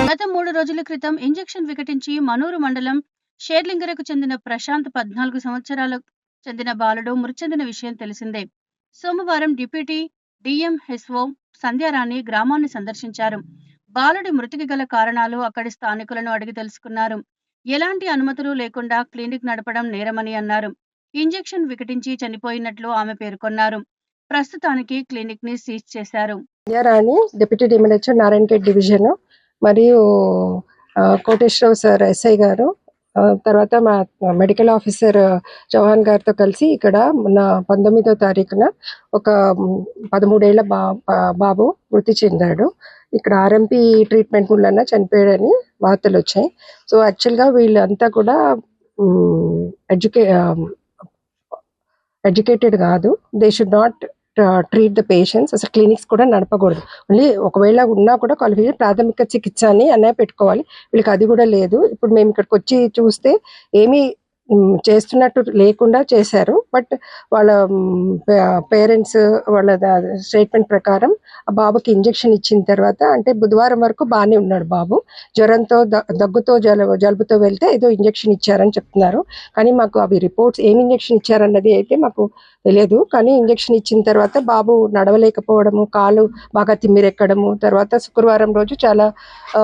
గత 3 రోజుల క్రితం ఇంజెక్షన్ వికటించి మనూరు మండలం షేర్లింగరకు చెందిన ప్రశాంత్ 14 సంవత్సరాలకు చెందిన బాలుడు మృతి చెందిన విషయం తెలిసిందే. సోమవారం డిప్యూటీ డిఎంహెచ్ఓ సంధ్యారాణి గ్రామాన్ని సందర్శించారు. బాలుడి మృతికి గల కారణాలు అక్కడి స్థానికులను అడిగి తెలుసుకున్నారు. ఎలాంటి అనుమతులు లేకుండా క్లినిక్ నడపడం నేరమని అన్నారు. ఇంజెక్షన్ వికటించి చనిపోయినట్లు ఆమె పేర్కొన్నారు. ప్రస్తుతానికి క్లినిక్ ని సీజ్ చేశారు. Sandhyarani deputy DMHO Narayankhed division మరియు కోటేశ్వరరావు సార్ ఎస్ఐ గారు, తర్వాత మా మెడికల్ ఆఫీసర్ చౌహాన్ గారితో కలిసి ఇక్కడ మొన్న 19వ తారీఖున ఒక 13 ఏళ్ల బాబు మృతి చెందాడు. ఇక్కడ ఆర్ఎంపీ ట్రీట్మెంట్ వలన చనిపోయాడని వార్తలు వచ్చాయి. సో యాక్చువల్గా వీళ్ళంతా కూడా ఎడ్యుకేటెడ్ కాదు. They should not treat the patients. అసలు క్లినిక్స్ కూడా నడపకూడదు. ఓన్లీ ఒకవేళ ఉన్నా కూడా క్వాలిఫికేషన్ ప్రాథమిక చికిత్స అని పెట్టుకోవాలి. వీళ్ళకి అది కూడా లేదు. ఇప్పుడు మేము ఇక్కడికి వచ్చి చూస్తే ఏమీ చేస్తున్నట్టు లేకుండా చేశారు. బట్ వాళ్ళ పేరెంట్స్ వాళ్ళ స్టేట్మెంట్ ప్రకారం ఆ బాబుకి ఇంజెక్షన్ ఇచ్చిన తర్వాత, అంటే బుధవారం వరకు బాగానే ఉన్నాడు బాబు. జ్వరంతో దగ్గుతో జలుబుతో వెళ్తే ఏదో ఇంజెక్షన్ ఇచ్చారని చెప్తున్నారు. కానీ మాకు అవి రిపోర్ట్స్ ఏమి ఇంజెక్షన్ ఇచ్చారన్నది అయితే మాకు తెలియదు. కానీ ఇంజెక్షన్ ఇచ్చిన తర్వాత బాబు నడవలేకపోవడము, కాలు బాగా తిమ్మిరెక్కడము, తర్వాత శుక్రవారం రోజు చాలా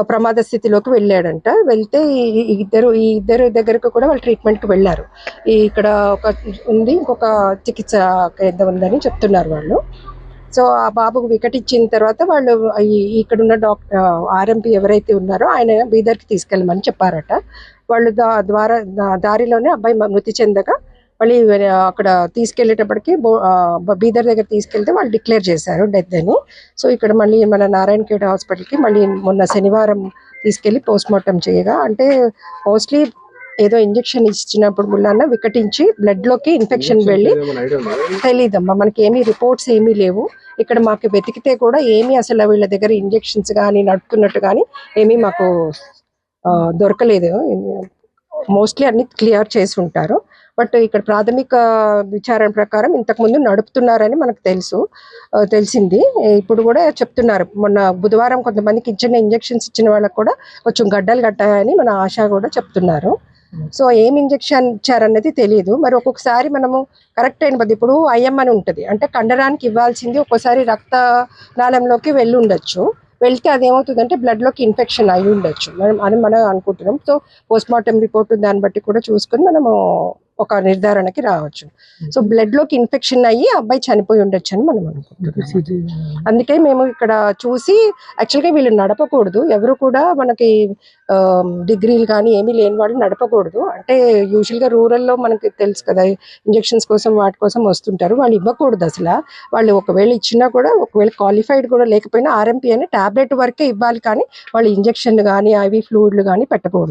ప్రమాద స్థితిలోకి వెళ్ళాడంట. వెళ్తే ఈ ఇద్దరు దగ్గరకు కూడా వాళ్ళు ట్రీట్మెంట్కి వెళ్ళారు. ఇక్కడ ఇంకొక చికిత్స కేంద్రం ఉందని చెప్తున్నారు వాళ్ళు. సో ఆ బాబుకు వికటిచ్చిన తర్వాత వాళ్ళు ఇక్కడున్న ఆర్ఎంపీ ఎవరైతే ఉన్నారో ఆయన బీదర్కి తీసుకెళ్ళమని చెప్పారట. వాళ్ళు దారిలోనే అబ్బాయి మృతి చెందగా మళ్ళీ అక్కడ తీసుకెళ్లేటప్పటికి బీదర్ దగ్గర తీసుకెళ్తే వాళ్ళు డిక్లేర్ చేశారు డెత్ అని. సో ఇక్కడ మళ్ళీ మన నారాయణఖేడ్ హాస్పిటల్కి మళ్ళీ మొన్న శనివారం తీసుకెళ్లి పోస్ట్ మార్టం చేయగా, అంటే మోస్ట్లీ ఏదో ఇంజెక్షన్ ఇచ్చినప్పుడు ముళ్ళన్న వికటించి బ్లడ్లోకి ఇన్ఫెక్షన్ వెళ్ళి, తెలీదమ్మా మనకి ఏమీ రిపోర్ట్స్ ఏమీ లేవు. ఇక్కడ మాకు వెతికితే కూడా ఏమీ అసలు వీళ్ళ దగ్గర ఇంజెక్షన్స్ కానీ నడుపుతున్నట్టు కానీ ఏమీ మాకు దొరకలేదు. మోస్ట్లీ అన్ని క్లియర్ చేసి ఉంటారు. బట్ ఇక్కడ ప్రాథమిక విచారణ ప్రకారం ఇంతకుముందు నడుపుతున్నారని మనకు తెలిసింది. ఇప్పుడు కూడా చెప్తున్నారు, మొన్న బుధవారం కొంతమందికి ఇచ్చిన ఇంజెక్షన్స్ ఇచ్చిన వాళ్ళకు కూడా కొంచెం గడ్డలు కట్టాయని మన ఆశ కూడా చెప్తున్నారు. సో ఏం ఇంజెక్షన్ ఇచ్చారన్నది తెలియదు. మరి ఒక్కొక్కసారి మనము కరెక్ట్ అయిన పద్ధతి, ఇప్పుడు ఐఎం అని ఉంటుంది, అంటే కండరానికి ఇవ్వాల్సింది ఒక్కోసారి రక్తనాళంలోకి వెళ్ళి ఉండొచ్చు. వెళ్తే అదేమవుతుందంటే బ్లడ్లోకి ఇన్ఫెక్షన్ అయి ఉండొచ్చు మనం అనుకుంటున్నాం. సో పోస్ట్ మార్టం రిపోర్ట్ దాన్ని బట్టి కూడా చూసుకొని మనము ఒక నిర్ధారణకి రావచ్చు. సో బ్లడ్లోకి ఇన్ఫెక్షన్ అయ్యి అబ్బాయి చనిపోయి ఉండొచ్చు అని మనం అనుకుంటున్నాం. అందుకే మేము ఇక్కడ చూసి, యాక్చువల్గా వీళ్ళు నడపకూడదు, ఎవరు కూడా మనకి డిగ్రీలు కానీ ఏమీ లేని వాళ్ళు నడపకూడదు. అంటే యూజువల్గా రూరల్లో మనకి తెలుసు కదా, ఇంజెక్షన్స్ కోసం వాటి కోసం వస్తుంటారు. వాళ్ళు ఇవ్వకూడదు అసలు. వాళ్ళు ఒకవేళ ఇచ్చినా కూడా, ఒకవేళ క్వాలిఫైడ్ కూడా లేకపోయినా ఆర్ఎంపీ అని టాబ్లెట్ వరకే ఇవ్వాలి, కానీ వాళ్ళు ఇంజెక్షన్ కానీ ఐవి ఫ్లూయిడ్లు కానీ పెట్టకూడదు.